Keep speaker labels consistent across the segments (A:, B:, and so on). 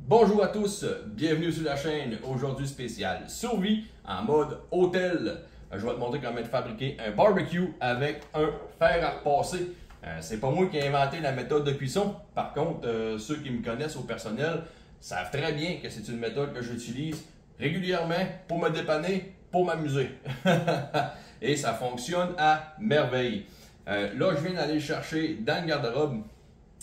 A: Bonjour à tous, bienvenue sur la chaîne. Aujourd'hui spécial survie en mode hôtel. Je vais te montrer comment fabriquer un barbecue avec un fer à repasser. C'est pas moi qui ai inventé la méthode de cuisson. Par contre, ceux qui me connaissent au personnel savent très bien que c'est une méthode que j'utilise régulièrement pour me dépanner, pour m'amuser. Et ça fonctionne à merveille. Là, je viens d'aller le chercher dans le garde-robe.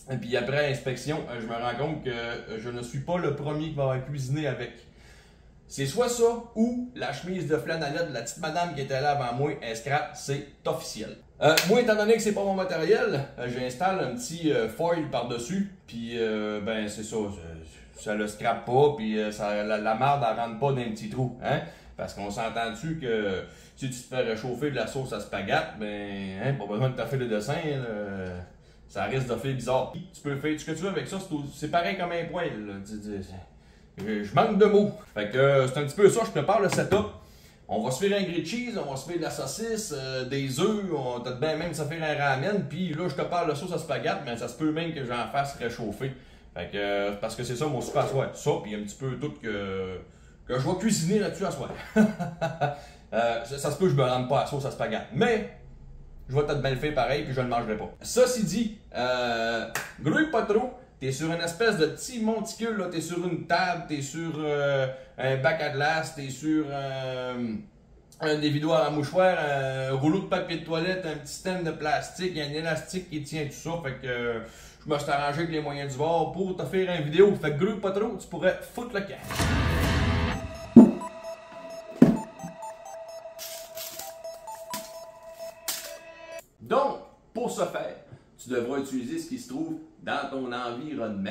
A: Et puis après inspection, je me rends compte que je ne suis pas le premier qui va cuisiner avec. C'est soit ça ou la chemise de flanellette de la petite madame qui était là avant moi, elle scrap, c'est officiel. Moi, étant donné que c'est pas mon matériel, j'installe un petit foil par-dessus, puis ben c'est ça, ça le scrape pas, puis la marde elle rentre pas dans un petit trou, hein? Parce qu'on s'entend-tu que si tu te fais réchauffer de la sauce à spaghetti, ben hein, pas besoin de taffer le dessin, ça risque de faire bizarre. Tu peux faire ce que tu veux avec ça, c'est pareil comme un poêle. Je manque de mots. Fait que c'est un petit peu ça, je prépare le setup. On va se faire un grilled cheese, on va se faire de la saucisse, des œufs, on peut bien même se faire un ramen, puis là je te parle de sauce à spaghetti, mais ça se peut même que j'en fasse réchauffer. Fait que parce que c'est ça mon super à soir. Ça, puis un petit peu tout que je vais cuisiner là-dessus à soir. Ça se peut que je me rende pas à la sauce à spaghetti. Mais je vais peut-être bien le faire pareil, puis je ne le mangerai pas. Ceci dit, grouille pas trop. T'es sur une espèce de petit monticule, là. T'es sur une table, t'es sur un bac à glace, t'es sur un dévidoir à mouchoir, un rouleau de papier de toilette, un petit stem de plastique, un élastique qui tient tout ça. Fait que je me suis arrangé avec les moyens du bord pour te faire une vidéo. Fait que grouille pas trop, tu pourrais foutre le camp. Donc, pour ce faire, tu devras utiliser ce qui se trouve dans ton environnement.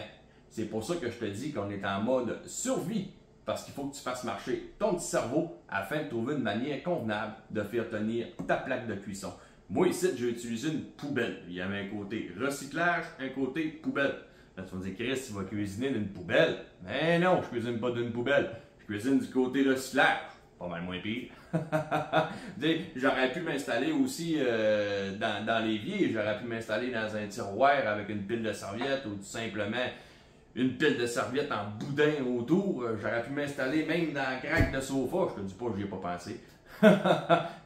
A: C'est pour ça que je te dis qu'on est en mode survie, parce qu'il faut que tu fasses marcher ton petit cerveau afin de trouver une manière convenable de faire tenir ta plaque de cuisson. Moi, ici, j'ai utilisé une poubelle. Il y avait un côté recyclage, un côté poubelle. Là, tu vas me dire, Chris, tu vas cuisiner d'une poubelle. Mais non, je cuisine pas d'une poubelle. Je cuisine du côté recyclage. Pas mal moins pire. J'aurais pu m'installer aussi dans l'évier, j'aurais pu m'installer dans un tiroir avec une pile de serviettes ou tout simplement une pile de serviettes en boudin autour. J'aurais pu m'installer même dans la craque de sofa. Je te dis pas, je n'y ai pas pensé.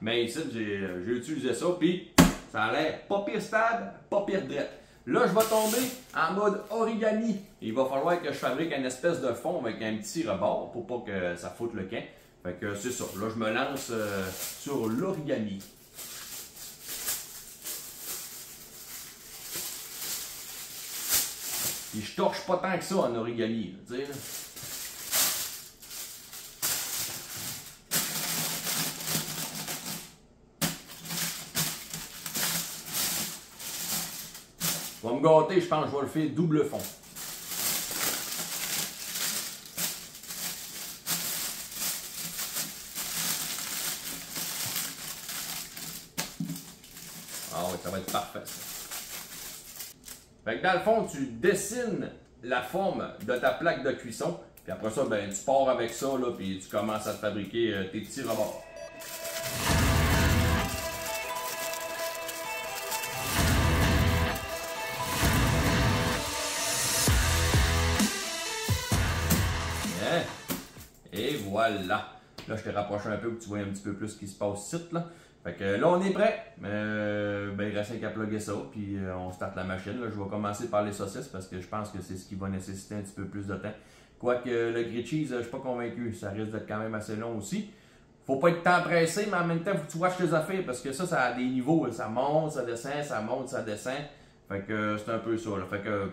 A: Mais ici, j'ai utilisé ça, puis ça a l'air pas pire stable, pas pire drette. Là, je vais tomber en mode origami. Il va falloir que je fabrique une espèce de fond avec un petit rebord pour pas que ça foute le camp. Fait que c'est ça. Là, je me lance sur l'origami. Puis je torche pas tant que ça en origami. Tu sais. Je vais me gâter, je pense que je vais le faire double fond. Ah oui, ça va être parfait ça. Fait que dans le fond, tu dessines la forme de ta plaque de cuisson. Puis après ça, ben, tu pars avec ça, là, puis tu commences à te fabriquer tes petits rebords. Bien. Et voilà. Là, je te rapproche un peu pour que tu vois un petit peu plus ce qui se passe ici, là. Fait que là, on est prêt. Ben, il reste qu'à plugger ça, puis on starte la machine. Là, je vais commencer par les saucisses parce que je pense que c'est ce qui va nécessiter un petit peu plus de temps. Quoique le grilled cheese, je suis pas convaincu. Ça risque d'être quand même assez long aussi. Faut pas être tant pressé, mais en même temps, faut que tu watches tes affaires parce que ça a des niveaux. Ça monte, ça descend, ça monte, ça descend. Fait que c'est un peu ça. Là. Fait que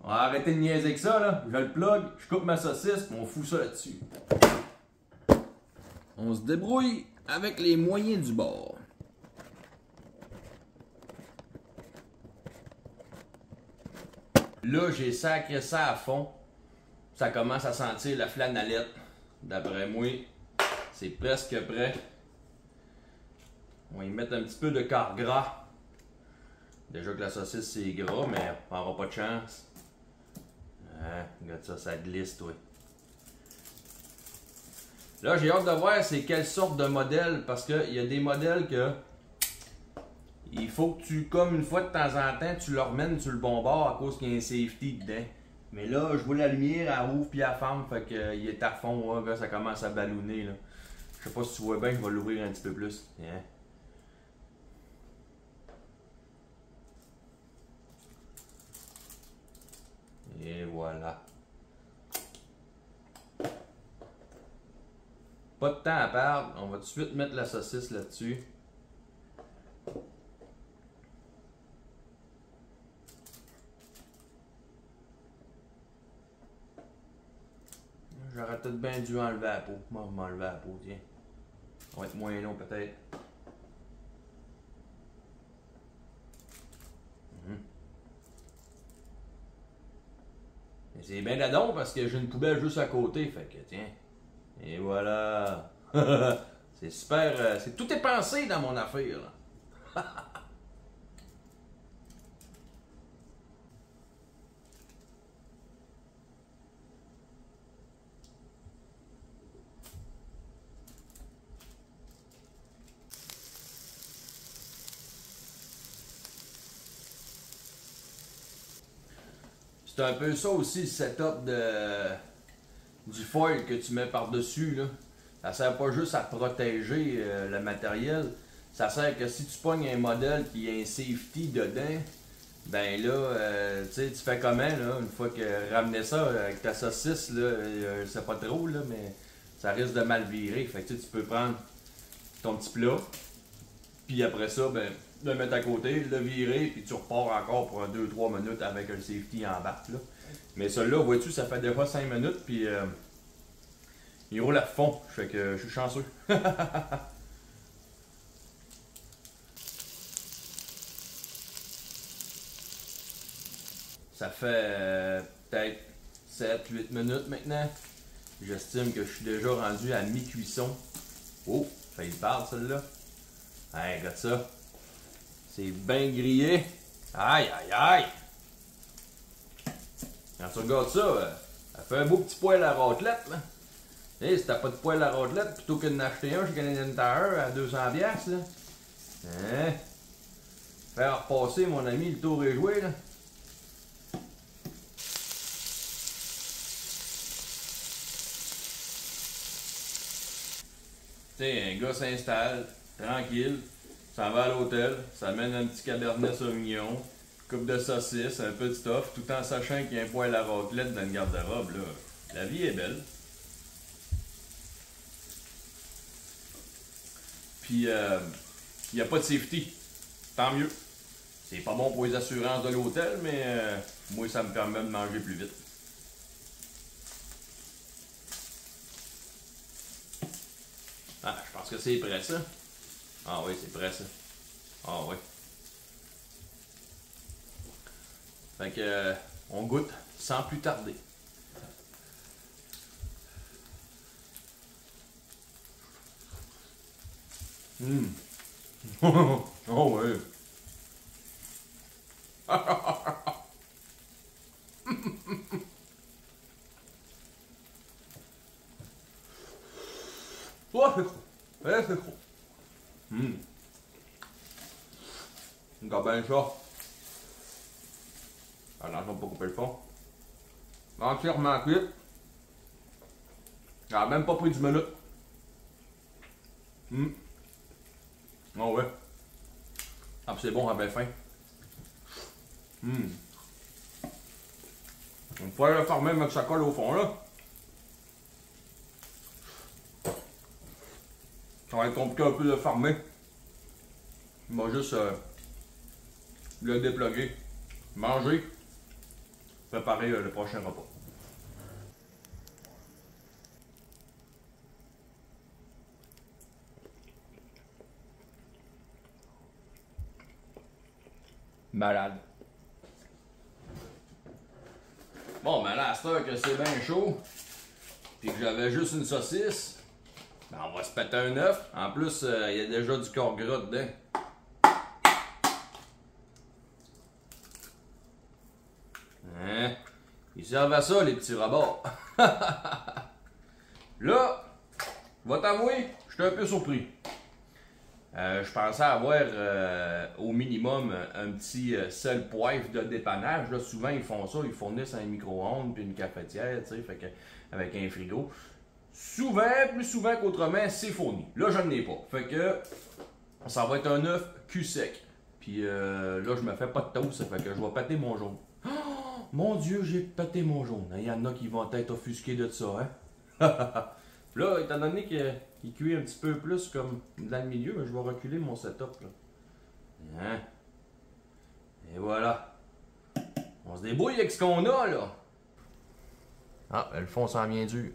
A: on va arrêter de niaiser avec ça. Là. Je le plug, je coupe ma saucisse, puis on fout ça là-dessus. On se débrouille avec les moyens du bord. Là, j'ai sacré ça à fond. Ça commence à sentir la flanellette. D'après moi, c'est presque prêt. On va y mettre un petit peu de quart gras. Déjà que la saucisse c'est gras, mais on n'aura pas de chance. Ah, regarde ça, ça glisse, toi. Là, j'ai hâte de voir c'est quelle sorte de modèle, parce qu'il y a des modèles que il faut que tu, comme une fois de temps en temps, tu le remènes sur le bon bord à cause qu'il y a un safety dedans. Mais là, je vois la lumière, elle ouvre puis elle ferme, fait qu'il est à fond, là, ça commence à ballonner. Là. Je sais pas si tu vois bien, je vais l'ouvrir un petit peu plus. Yeah. Et voilà. Pas de temps à perdre, on va tout de suite mettre la saucisse là-dessus. J'aurais peut-être bien dû enlever la peau. Moi, je vais m'enlever la peau, tiens. Ça va être moins long peut-être. Mais c'est bien d'adon parce que j'ai une poubelle juste à côté, fait que tiens. Et voilà. C'est super. Tout est pensé dans mon affaire. Là. C'est un peu ça aussi le setup du foil que tu mets par-dessus. Là. Ça sert pas juste à protéger le matériel. Ça sert que si tu pognes un modèle qui a un safety dedans, ben là, tu fais comment là, une fois que ramener ça avec ta saucisse, là, c'est pas trop, là, mais ça risque de mal virer. Fait que tu peux prendre ton petit plat, puis après ça, ben, le mettre à côté, le virer, puis tu repars encore pour 2-3 minutes avec un safety en batte. Là. Mais celui-là, vois-tu, ça fait des fois 5 minutes, puis il roule à fond. Fait que je suis chanceux. Ça fait peut-être 7-8 minutes maintenant. J'estime que je suis déjà rendu à mi-cuisson. Oh, ça y parle celle-là. Hey, regarde ça. C'est bien grillé. Aïe, aïe, aïe. Quand tu regardes ça, ça fait un beau petit poêle à raclette, là. Hey, si t'as pas de poêle à raclette, plutôt que d'en acheter un chez Canadian Tire à 200$, là. Hein? Faire repasser, mon ami, le tour est joué, là. T'sais, un gars s'installe, tranquille, s'en va à l'hôtel, s'amène un petit cabernet sauvignon, coupe de saucisse, un peu de stuff, tout en sachant qu'il y a un poêle à raclette dans le garde-robe, là. La vie est belle. Puis, il n'y a pas de safety. Tant mieux. C'est pas bon pour les assurances de l'hôtel, mais moi, ça me permet de manger plus vite. Ah, je pense que c'est prêt, ça. Ah oui, c'est prêt, ça. Ah oui. Fait que, on goûte sans plus tarder. Oh ouais. Oh, c'est trop. Ouais, c'est trop. Regarde bien ça. Alors, on va pas couper le fond. Entièrement cuit. Ça a même pas pris 10 minutes. Oh ouais. Ah, c'est bon, ça a bien faim. On pourrait le faire même avec sa colle au fond, là. Ça va être compliqué un peu de farmer. On va juste le dépluguer, manger, préparer le prochain repas. Malade. Bon, ben là, à cette heure que c'est bien chaud, puis que j'avais juste une saucisse, ben on va se péter un œuf. En plus, il y a déjà du corps gras dedans. Hein? Ils servent à ça, les petits robots. Là, je vais t'avouer, je suis un peu surpris. Je pensais avoir au minimum un petit sel poivre de dépannage. Là, souvent, ils font ça, ils fournissent un micro-ondes puis une cafetière, tu sais, fait que, avec un frigo. Souvent, plus souvent qu'autrement, c'est fourni. Là, je n'en ai pas. Fait que ça va être un œuf cul sec. Puis là, je me fais pas de toast, ça fait que je vais péter mon jaune. Oh, mon Dieu, j'ai pété mon jaune. Il y en a qui vont être offusqués de ça, hein? Là, étant donné qu'il cuit un petit peu plus comme dans le milieu, je vais reculer mon setup. Là. Hein? Et voilà. On se débrouille avec ce qu'on a, là. Ah, le fond s'en vient dur.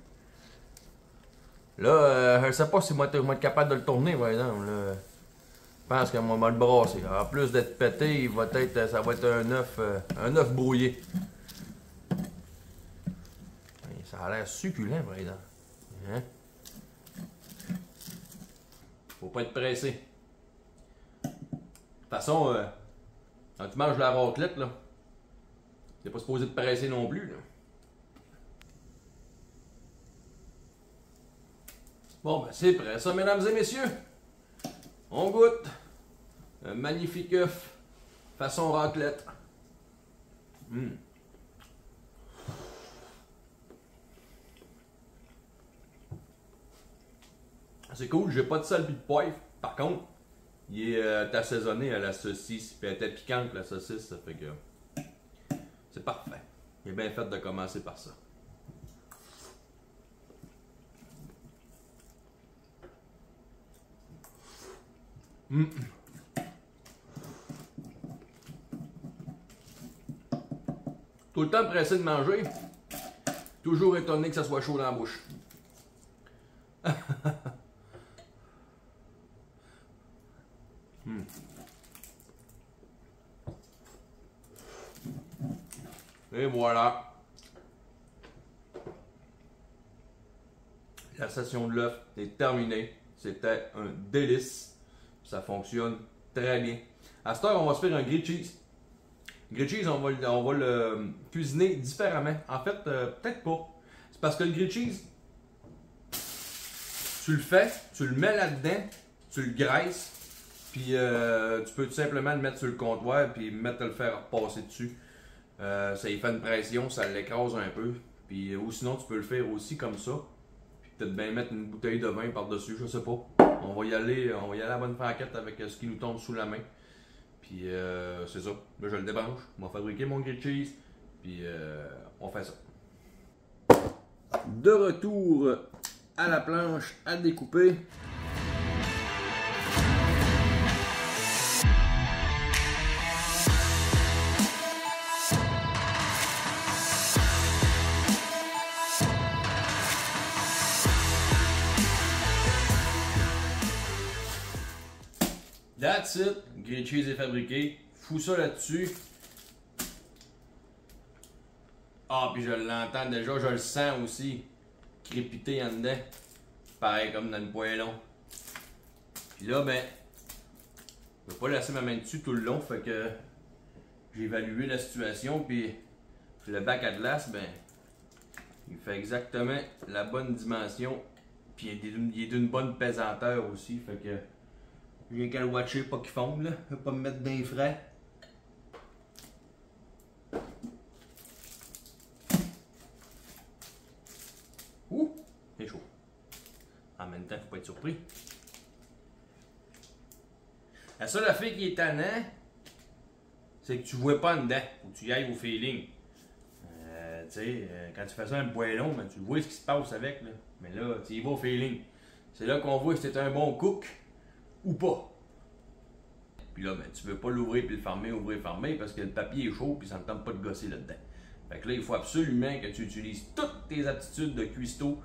A: Là, je sais pas si moi je vais être capable de le tourner, par exemple. Là. Je pense que moi, je vais le brasser. En plus d'être pété, ça va être un œuf brouillé. Ça a l'air succulent, par exemple. Hein? Faut pas être pressé. De toute façon, quand tu manges la raclette, là, t'es pas supposé te presser non plus, là. Bon, ben c'est prêt, ça, mesdames et messieurs. On goûte. Un magnifique œuf façon raclette. C'est cool, j'ai pas de sel et de poivre. Par contre, il est assaisonné à la saucisse. Puis elle était piquante, la saucisse, ça fait que c'est parfait. Il est bien fait de commencer par ça. Tout le temps pressé de manger. Toujours étonné que ça soit chaud dans la bouche. Et voilà. La session de l'œuf est terminée. C'était un délice. Ça fonctionne très bien. À cette heure, on va se faire un grilled cheese. Grilled cheese, on va le cuisiner différemment. En fait, peut-être pas. C'est parce que le grilled cheese, tu le fais, tu le mets là-dedans, tu le graisses, puis tu peux tout simplement le mettre sur le comptoir puis mettre le fer passer dessus. Ça y fait une pression, ça l'écrase un peu. Puis, ou sinon, tu peux le faire aussi comme ça. Puis peut-être bien mettre une bouteille de vin par-dessus, je sais pas. On va y aller à la bonne franquette avec ce qui nous tombe sous la main. Puis c'est ça. Là, je le débranche. On va fabriquer mon grilled cheese. Puis on fait ça. De retour à la planche à découper. That's it. Grilled cheese est fabriqué. Fous ça là-dessus. Ah, puis je l'entends déjà, je le sens aussi. Crépiter en dedans. Pareil comme dans le poêlon. Puis là, ben, je vais pas laisser ma main dessus tout le long. Fait que j'ai évalué la situation. Puis le bac à glace, ben, il fait exactement la bonne dimension. Puis il est d'une bonne pesanteur aussi. Fait que j'ai qu'à le watcher, pas qu'il fonde, là. Je vais pas me mettre d'un frais. Ouh, c'est chaud. En même temps, faut pas être surpris. La seule affaire qui est tannant, c'est que tu vois pas en dedans. Faut que tu y ailles au feeling. Tu sais, quand tu fais ça un poêlon, ben, tu vois ce qui se passe avec, là. Mais là, tu y vas au feeling. C'est là qu'on voit si c'est un bon cook ou pas. Puis là, ben, tu veux pas l'ouvrir puis le fermer, ouvrir, fermer, parce que le papier est chaud puis ça ne tente pas de gosser là-dedans. Fait que là, il faut absolument que tu utilises toutes tes aptitudes de cuistot,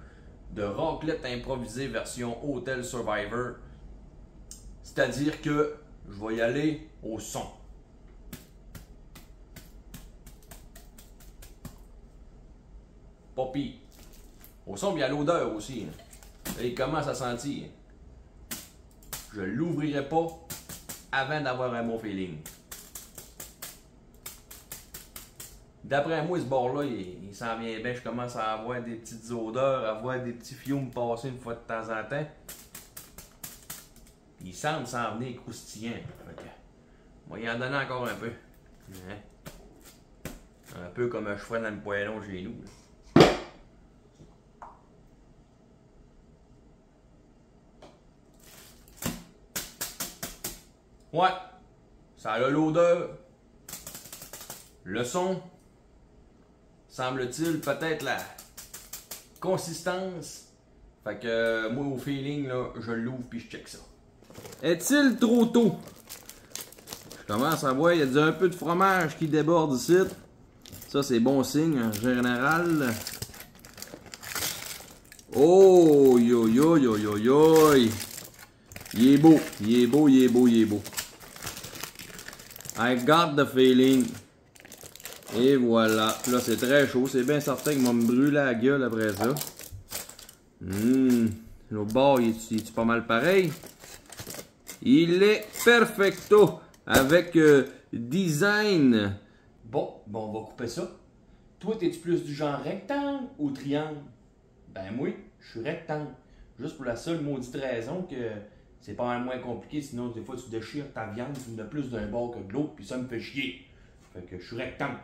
A: de raclette improvisée version Hotel Survivor. C'est-à-dire que je vais y aller au son. Pas pire. Au son, il y a l'odeur aussi. Hein. Là, il commence à sentir. Je l'ouvrirai pas avant d'avoir un bon feeling. D'après moi, ce bord-là, il s'en vient bien. Je commence à avoir des petites odeurs, à avoir des petits fiums passer une fois de temps en temps. Il semble s'en venir croustillant. On va y en donner encore un peu. Hein? Un peu comme je ferais dans le poêlon chez nous. Ouais, ça a l'odeur, le son, semble-t-il, peut-être la consistance. Fait que moi au feeling, là, je l'ouvre puis je check ça. Est-il trop tôt? Je commence à voir, il y a un peu de fromage qui déborde ici. Ça, c'est bon signe en général. Oh, yo, yo, yo, yo, yo. Il est beau, il est beau, il est beau, il est beau. I got the feeling. Et voilà. Là, c'est très chaud. C'est bien certain qu'il va me brûler la gueule après ça. L'autre bord, il est pas mal pareil. Il est perfecto. Avec design. Bon, on va couper ça. Toi, t'es-tu plus du genre rectangle ou triangle? Ben moi, je suis rectangle. Juste pour la seule maudite raison que c'est pas mal moins compliqué. Sinon, des fois, tu déchires ta viande, tu en as plus d'un bord que de l'autre, puis ça me fait chier. Fait que je suis rectangle.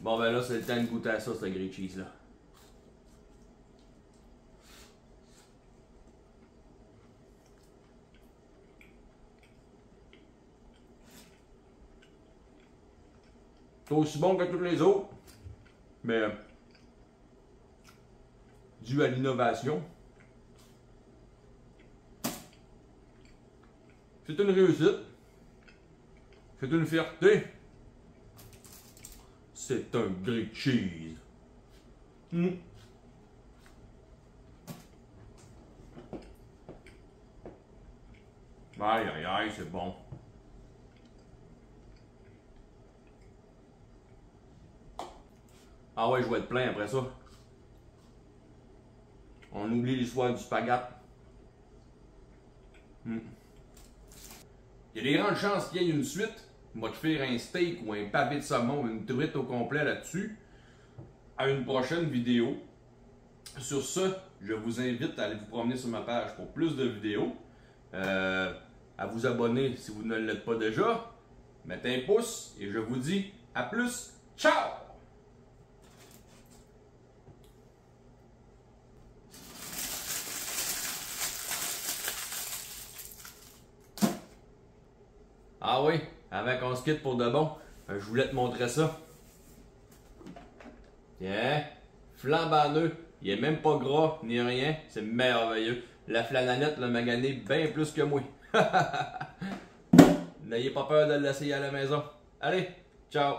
A: Bon ben là, c'est le temps de goûter à ça, ce grilled cheese là. C'est aussi bon que tous les autres, mais dû à l'innovation. C'est une réussite. C'est une fierté. C'est un grilled cheese. Aïe aïe aïe, c'est bon. Ah ouais, je vais être plein après ça. On oublie l'histoire du spaghette. Il y a des grandes chances qu'il y ait une suite. On va te faire un steak ou un pavé de saumon, une truite au complet là-dessus. À une prochaine vidéo. Sur ce, je vous invite à aller vous promener sur ma page pour plus de vidéos. À vous abonner si vous ne l'êtes pas déjà. Mettez un pouce et je vous dis à plus. Ciao! Ah oui, avant qu'on se quitte pour de bon, je voulais te montrer ça. Tiens, flambant il est même pas gras ni rien, c'est merveilleux. La flananette l'a magané bien plus que moi. N'ayez pas peur de l'essayer à la maison. Allez, ciao!